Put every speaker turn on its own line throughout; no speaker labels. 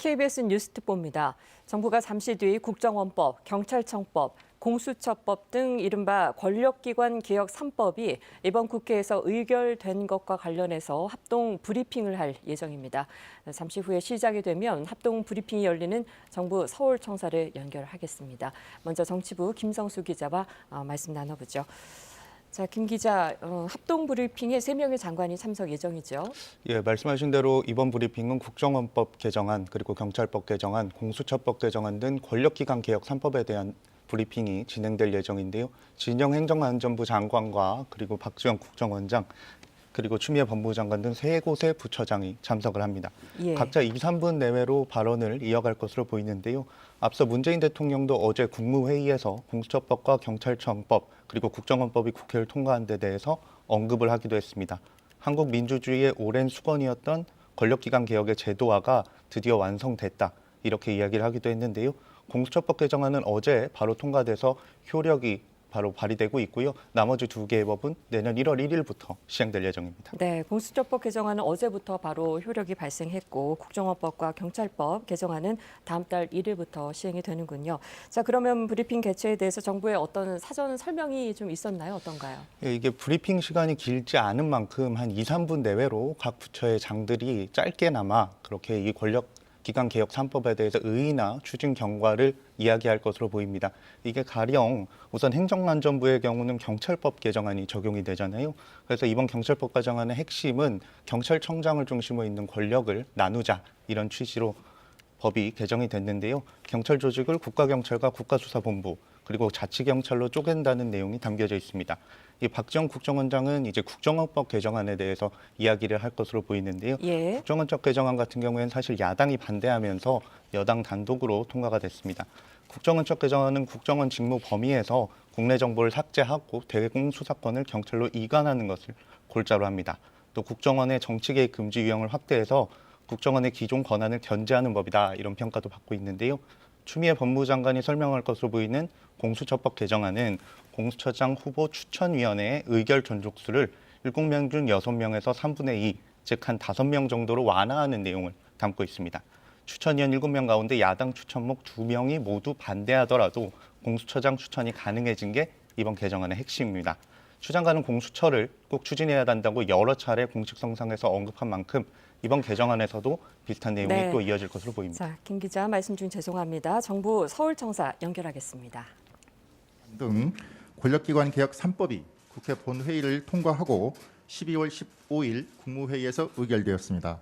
KBS 뉴스특보입니다. 정부가 잠시 뒤 국정원법, 경찰청법, 공수처법 등 이른바 권력기관 개혁 3법이 이번 국회에서 의결된 것과 관련해서 합동 브리핑을 할 예정입니다. 잠시 후에 시작이 되면 합동 브리핑이 열리는 정부 서울청사를 연결하겠습니다. 먼저 정치부 김성수 기자와 말씀 나눠보죠. 자, 김 기자, 합동 브리핑에 3명의 장관이 참석 예정이죠.
예, 말씀하신 대로 이번 브리핑은 국정원법 개정안, 그리고 경찰법 개정안, 공수처법 개정안 등 권력기관 개혁 3법에 대한 브리핑이 진행될 예정인데요. 진영 행정안전부 장관과 그리고 박지원 국정원장, 그리고 추미애 법무부 장관 등 3곳의 부처장이 참석을 합니다.
예.
각자 2, 3분 내외로 발언을 이어갈 것으로 보이는데요. 앞서 문재인 대통령도 어제 국무회의에서 공수처법과 경찰청법 그리고 국정원법이 국회를 통과한 데 대해서 언급을 하기도 했습니다. 한국 민주주의의 오랜 수건이었던 권력기관 개혁의 제도화가 드디어 완성됐다, 이렇게 이야기를 하기도 했는데요. 공수처법 개정안은 어제 바로 통과돼서 효력이 바로 발의되고 있고요. 나머지 2개의 법은 내년 1월 1일부터 시행될 예정입니다.
네, 공수처법 개정안은 어제부터 바로 효력이 발생했고 국정원법과 경찰법 개정안은 다음 달 1일부터 시행이 되는군요. 자, 그러면 브리핑 개최에 대해서 정부의 어떤 사전 설명이 좀 있었나요? 어떤가요?
예, 이게 브리핑 시간이 길지 않은 만큼 한 2, 3분 내외로 각 부처의 장들이 짧게나마 그렇게 이 권력기관 개혁 3법에 대해서 의의나 추진 경과를 이야기할 것으로 보입니다. 이게 가령 우선 행정안전부의 경우는 경찰법 개정안이 적용이 되잖아요. 그래서 이번 경찰법 개정안의 핵심은 경찰청장을 중심으로 있는 권력을 나누자, 이런 취지로 법이 개정이 됐는데요. 경찰 조직을 국가경찰과 국가수사본부 그리고 자치경찰로 쪼갠다는 내용이 담겨져 있습니다. 이 박지원 국정원장은 이제 국정원법 개정안에 대해서 이야기를 할 것으로 보이는데요.
예.
국정원법 개정안 같은 경우에는 사실 야당이 반대하면서 여당 단독으로 통과가 됐습니다. 국정원법 개정안은 국정원 직무 범위에서 국내 정보를 삭제하고 대공 수사권을 경찰로 이관하는 것을 골자로 합니다. 또 국정원의 정치 개입 금지 유형을 확대해서 국정원의 기존 권한을 견제하는 법이다, 이런 평가도 받고 있는데요. 추미애 법무부 장관이 설명할 것으로 보이는 공수처법 개정안은 공수처장 후보 추천위원회의 의결 존속수를 7명 중 6명에서 3분의 2, 즉 한 5명 정도로 완화하는 내용을 담고 있습니다. 추천위원 7명 가운데 야당 추천목 2명이 모두 반대하더라도 공수처장 추천이 가능해진 게 이번 개정안의 핵심입니다. 추 장관은 공수처를 꼭 추진해야 한다고 여러 차례 공식 성상에서 언급한 만큼 이번 개정안에서도 비슷한 내용이 또 이어질 것으로 보입니다.
자, 김 기자 말씀 중 죄송합니다. 정부 서울청사 연결하겠습니다.
등 권력기관 개혁 3법이 국회 본회의를 통과하고 12월 15일 국무회의에서 의결되었습니다.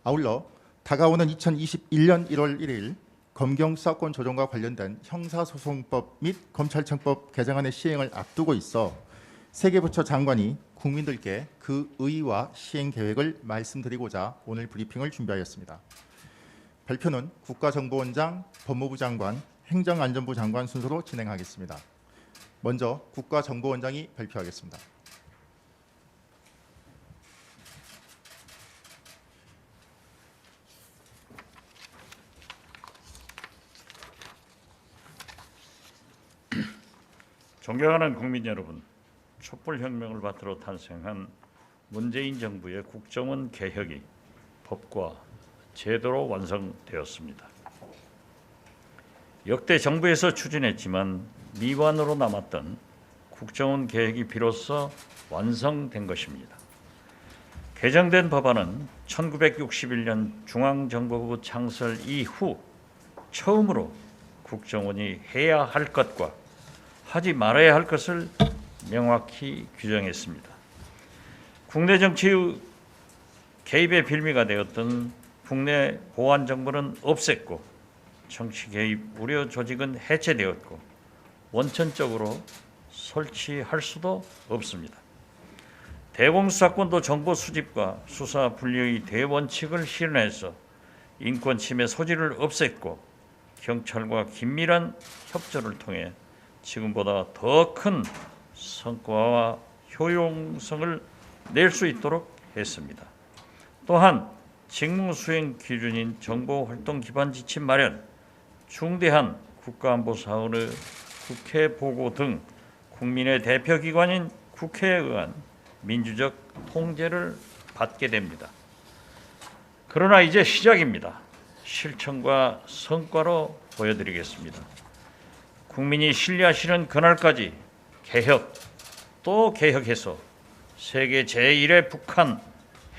아울러 다가오는 2021년 1월 1일 검경수사권 조정과 관련된 형사소송법 및 검찰청법 개정안의 시행을 앞두고 있어 3개 부처 장관이 국민들께 그 의의와 시행 계획을 말씀드리고자 오늘 브리핑을 준비하였습니다. 발표는 국가정보원장, 법무부 장관, 행정안전부 장관 순서로 진행하겠습니다. 먼저 국가정보원장이 발표하겠습니다.
존경하는 국민 여러분, 촛불혁명을 바탕으로 탄생한 문재인 정부의 국정원 개혁이 법과 제도로 완성되었습니다. 역대 정부에서 추진했지만 미완으로 남았던 국정원 개혁이 비로소 완성된 것입니다. 개정된 법안은 1961년 중앙정보부 창설 이후 처음으로 국정원이 해야 할 것과 하지 말아야 할 것을 명확히 규정했습니다. 국내 정치의 개입의 빌미가 되었던 국내 보안 정보는 없앴고 정치 개입 우려 조직은 해체되었고 원천적으로 설치할 수도 없습니다. 대공수사권도 정보 수집과 수사 분리의 대원칙을 실현해서 인권 침해 소지를 없앴고 경찰과 긴밀한 협조를 통해 지금보다 더 큰 성과와 효용성을 낼 수 있도록 했습니다. 또한 직무 수행 기준인 정보활동 기반 지침 마련, 중대한 국가안보 사안의 국회 보고 등 국민의 대표기관인 국회에 의한 민주적 통제를 받게 됩니다. 그러나 이제 시작입니다. 실천과 성과로 보여드리겠습니다. 국민이 신뢰하시는 그날까지 개혁 또 개혁해서 세계 제1의 북한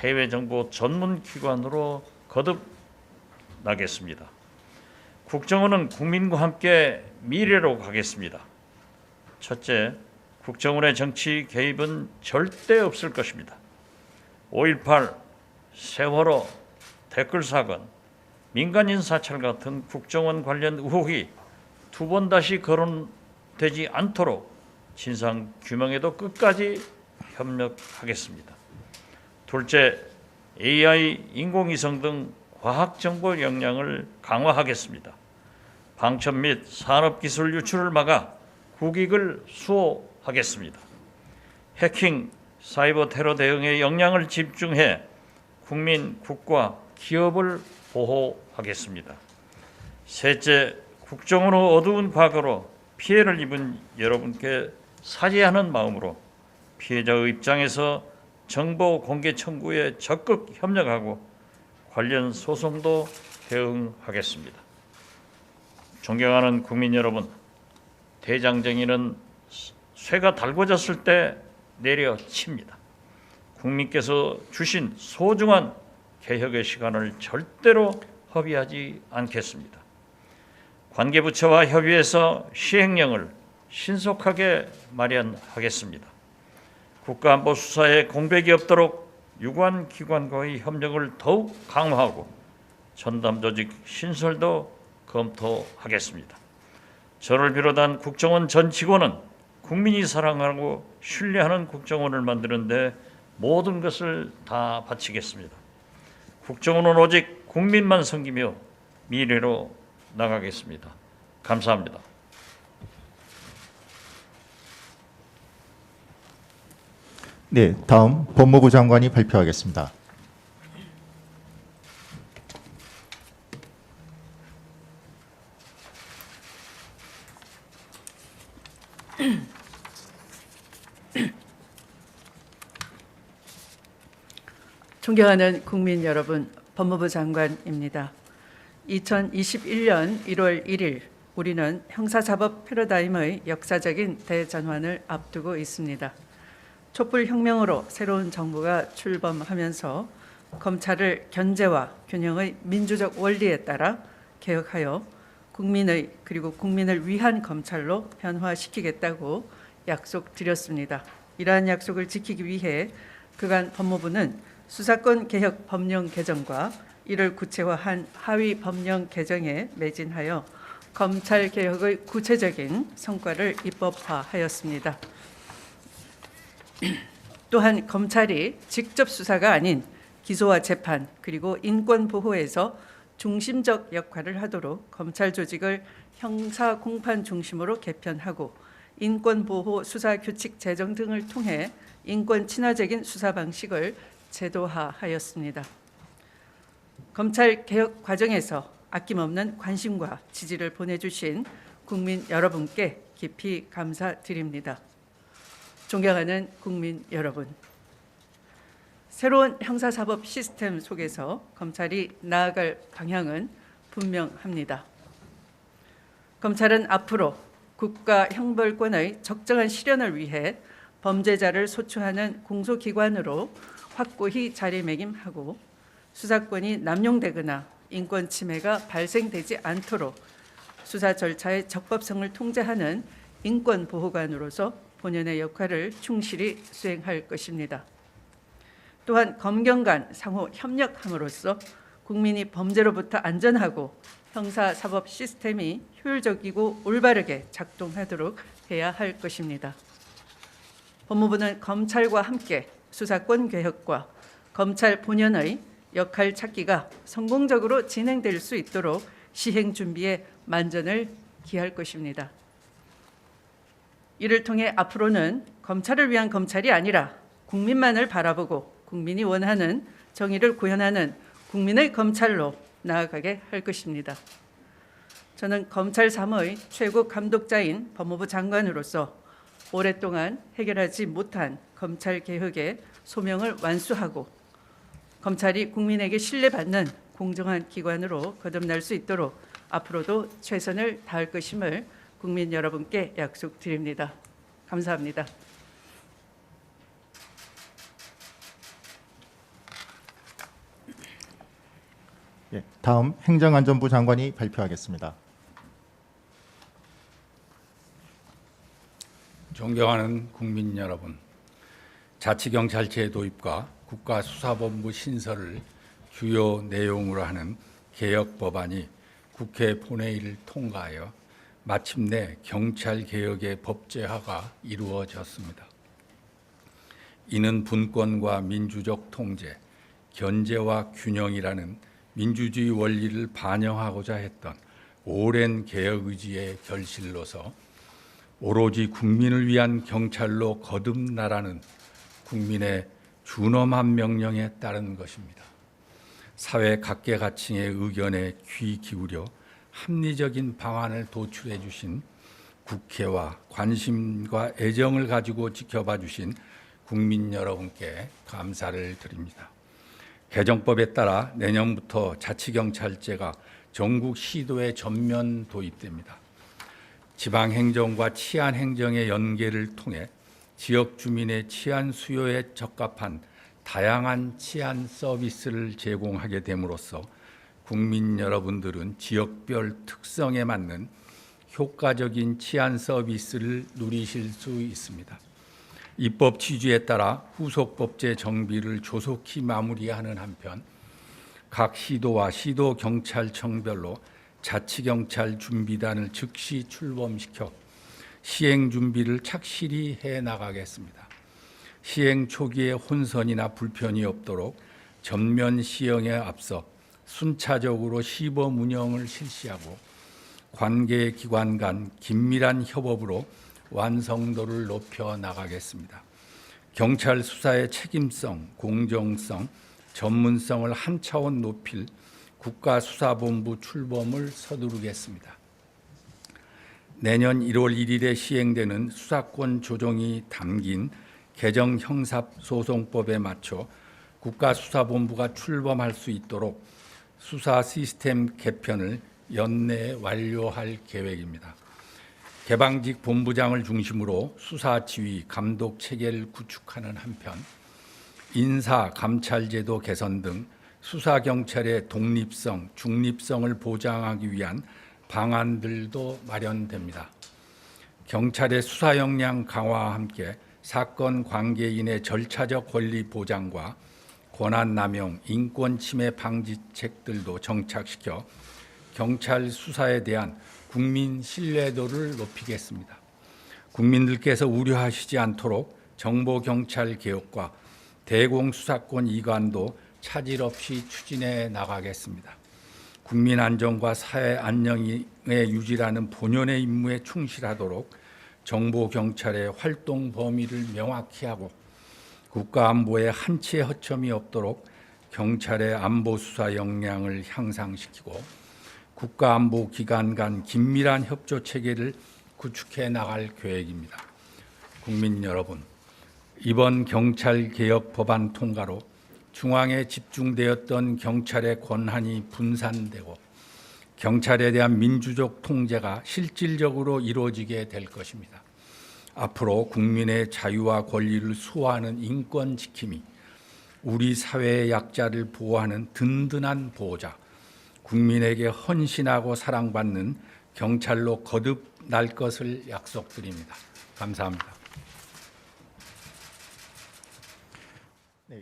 해외정보 전문기관으로 거듭나겠습니다. 국정원은 국민과 함께 미래로 가겠습니다. 첫째, 국정원의 정치 개입은 절대 없을 것입니다. 5.18, 세월호, 댓글 사건, 민간인 사찰 같은 국정원 관련 의혹이 두 번 다시 거론되지 않도록 진상 규명에도 끝까지 협력하겠습니다. 둘째, AI, 인공위성 등 과학정보 역량을 강화하겠습니다. 방첩 및 산업기술 유출을 막아 국익을 수호하겠습니다. 해킹, 사이버 테러 대응에 역량을 집중해 국민, 국가, 기업을 보호하겠습니다. 셋째, 국정원의 어두운 과거로 피해를 입은 여러분께 사죄하는 마음으로 피해자의 입장에서 정보 공개 청구에 적극 협력하고 관련 소송도 대응하겠습니다. 존경하는 국민 여러분, 대장정의는 쇠가 달궈졌을 때 내려칩니다. 국민께서 주신 소중한 개혁의 시간을 절대로 허비하지 않겠습니다. 관계부처와 협의해서 시행령을 신속하게 마련하겠습니다. 국가안보수사에 공백이 없도록 유관 기관과의 협력을 더욱 강화하고 전담조직 신설도 검토하겠습니다. 저를 비롯한 국정원 전 직원은 국민이 사랑하고 신뢰하는 국정원을 만드는 데 모든 것을 다 바치겠습니다. 국정원은 오직 국민만 섬기며 미래로 나가겠습니다. 감사합니다.
네, 다음 법무부 장관이 발표하겠습니다.
존경하는 국민 여러분, 법무부 장관입니다. 2021년 1월 1일 우리는 형사사법 패러다임의 역사적인 대전환을 앞두고 있습니다. 촛불혁명으로 새로운 정부가 출범하면서 검찰을 견제와 균형의 민주적 원리에 따라 개혁하여 국민의 그리고 국민을 위한 검찰로 변화시키겠다고 약속드렸습니다. 이러한 약속을 지키기 위해 그간 법무부는 수사권 개혁 법령 개정과 이를 구체화한 하위 법령 개정에 매진하여 검찰 개혁의 구체적인 성과를 입법화하였습니다. 또한 검찰이 직접 수사가 아닌 기소와 재판 그리고 인권 보호에서 중심적 역할을 하도록 검찰 조직을 형사 공판 중심으로 개편하고 인권 보호 수사 규칙 제정 등을 통해 인권 친화적인 수사 방식을 제도화하였습니다. 검찰 개혁 과정에서 아낌없는 관심과 지지를 보내주신 국민 여러분께 깊이 감사드립니다. 존경하는 국민 여러분, 새로운 형사사법 시스템 속에서 검찰이 나아갈 방향은 분명합니다. 검찰은 앞으로 국가 형벌권의 적정한 실현을 위해 범죄자를 소추하는 공소기관으로 확고히 자리매김하고 수사권이 남용되거나 인권 침해가 발생되지 않도록 수사 절차의 적법성을 통제하는 인권보호관으로서 본연의 역할을 충실히 수행할 것입니다. 또한 검경 간 상호 협력함으로써 국민이 범죄로부터 안전하고 형사사법 시스템이 효율적이고 올바르게 작동하도록 해야 할 것입니다. 법무부는 검찰과 함께 수사권 개혁과 검찰 본연의 역할 찾기가 성공적으로 진행될 수 있도록 시행 준비에 만전을 기할 것입니다. 이를 통해 앞으로는 검찰을 위한 검찰이 아니라 국민만을 바라보고 국민이 원하는 정의를 구현하는 국민의 검찰로 나아가게 할 것입니다. 저는 검찰 3의 최고 감독자인 법무부 장관으로서 오랫동안 해결하지 못한 검찰 개혁의 소명을 완수하고 검찰이 국민에게 신뢰받는 공정한 기관으로 거듭날 수 있도록 앞으로도 최선을 다할 것임을 국민 여러분께 약속드립니다. 감사합니다.
예, 다음 행정안전부 장관이 발표하겠습니다.
존경하는 국민 여러분, 자치경찰제 도입과 국가수사본부 신설을 주요 내용으로 하는 개혁 법안이 국회 본회의를 통과하여 마침내 경찰개혁의 법제화가 이루어졌습니다. 이는 분권과 민주적 통제, 견제와 균형이라는 민주주의 원리를 반영하고자 했던 오랜 개혁 의지의 결실로서 오로지 국민을 위한 경찰로 거듭나라는 국민의 준엄한 명령에 따른 것입니다. 사회 각계각층의 의견에 귀 기울여 합리적인 방안을 도출해 주신 국회와 관심과 애정을 가지고 지켜봐 주신 국민 여러분께 감사를 드립니다. 개정법에 따라 내년부터 자치경찰제가 전국 시도에 전면 도입됩니다. 지방행정과 치안행정의 연계를 통해 지역 주민의 치안 수요에 적합한 다양한 치안 서비스를 제공하게 됨으로써 국민 여러분들은 지역별 특성에 맞는 효과적인 치안 서비스를 누리실 수 있습니다. 입법 취지에 따라 후속 법제 정비를 조속히 마무리하는 한편 각 시도와 시도경찰청별로 자치경찰 준비단을 즉시 출범시켜 시행 준비를 착실히 해나가겠습니다. 시행 초기에 혼선이나 불편이 없도록 전면 시행에 앞서 순차적으로 시범 운영을 실시하고 관계 기관 간 긴밀한 협업으로 완성도를 높여 나가겠습니다. 경찰 수사의 책임성, 공정성, 전문성을 한 차원 높일 국가수사본부 출범을 서두르겠습니다. 내년 1월 1일에 시행되는 수사권 조정이 담긴 개정 형사소송법에 맞춰 국가수사본부가 출범할 수 있도록 수사 시스템 개편을 연내에 완료할 계획입니다. 개방직 본부장을 중심으로 수사 지휘, 감독 체계를 구축하는 한편 인사, 감찰제도 개선 등 수사경찰의 독립성, 중립성을 보장하기 위한 방안들도 마련됩니다. 경찰의 수사 역량 강화와 함께 사건 관계인의 절차적 권리 보장과 권한 남용, 인권 침해 방지책들도 정착시켜 경찰 수사에 대한 국민 신뢰도를 높이겠습니다. 국민들께서 우려하시지 않도록 정보경찰 개혁과 대공수사권 이관도 차질 없이 추진해 나가겠습니다. 국민 안전과 사회 안녕의 유지라는 본연의 임무에 충실하도록 정보경찰의 활동 범위를 명확히 하고 국가안보에 한치의 허점이 없도록 경찰의 안보수사 역량을 향상시키고 국가안보기관 간 긴밀한 협조 체계를 구축해 나갈 계획입니다. 국민 여러분, 이번 경찰개혁 법안 통과로 중앙에 집중되었던 경찰의 권한이 분산되고 경찰에 대한 민주적 통제가 실질적으로 이루어지게 될 것입니다. 앞으로 국민의 자유와 권리를 수호하는 인권 지킴이, 우리 사회의 약자를 보호하는 든든한 보호자, 국민에게 헌신하고 사랑받는 경찰로 거듭날 것을 약속드립니다. 감사합니다.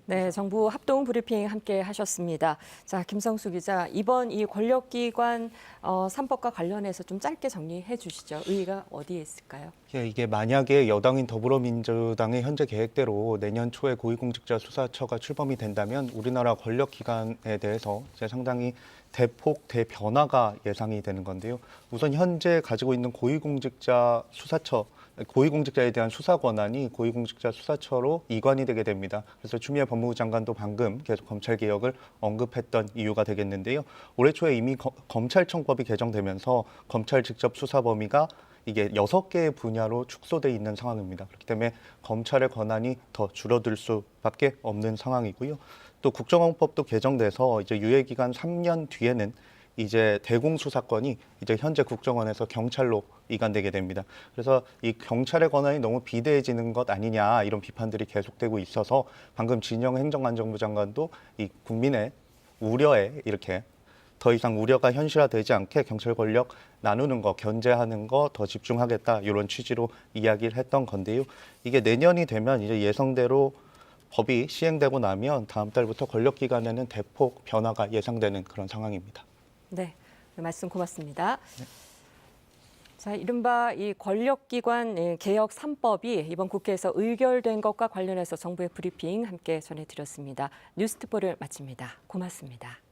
네, 정부 합동 브리핑 함께 하셨습니다. 자, 김성수 기자, 이번 이 권력기관 3법과 관련해서 좀 짧게 정리해 주시죠. 의의가 어디에 있을까요?
예, 이게 만약에 여당인 더불어민주당의 현재 계획대로 내년 초에 고위공직자 수사처가 출범이 된다면 우리나라 권력기관에 대해서 이제 상당히 대폭 대변화가 예상이 되는 건데요. 우선 현재 가지고 있는 고위공직자 수사처, 고위공직자에 대한 수사 권한이 고위공직자 수사처로 이관이 되게 됩니다. 그래서 추미애 법무부 장관도 방금 계속 검찰 개혁을 언급했던 이유가 되겠는데요. 올해 초에 이미 검찰청법이 개정되면서 검찰 직접 수사 범위가 이게 6개의 분야로 축소돼 있는 상황입니다. 그렇기 때문에 검찰의 권한이 더 줄어들 수밖에 없는 상황이고요. 또 국정원법도 개정돼서 이제 유예 기간 3년 뒤에는 이제 대공수사권이 이제 현재 국정원에서 경찰로 이관되게 됩니다. 그래서 이 경찰의 권한이 너무 비대해지는 것 아니냐 이런 비판들이 계속되고 있어서 방금 진영 행정안전부 장관도 이 국민의 우려에 이렇게 더 이상 우려가 현실화되지 않게 경찰 권력 나누는 거, 견제하는 거 더 집중하겠다 이런 취지로 이야기를 했던 건데요. 이게 내년이 되면 이제 예상대로 법이 시행되고 나면 다음 달부터 권력기관에는 대폭 변화가 예상되는 그런 상황입니다.
네, 말씀 고맙습니다. 자, 이른바 이 권력기관 개혁 3법이 이번 국회에서 의결된 것과 관련해서 정부의 브리핑 함께 전해드렸습니다. 뉴스특보를 마칩니다. 고맙습니다.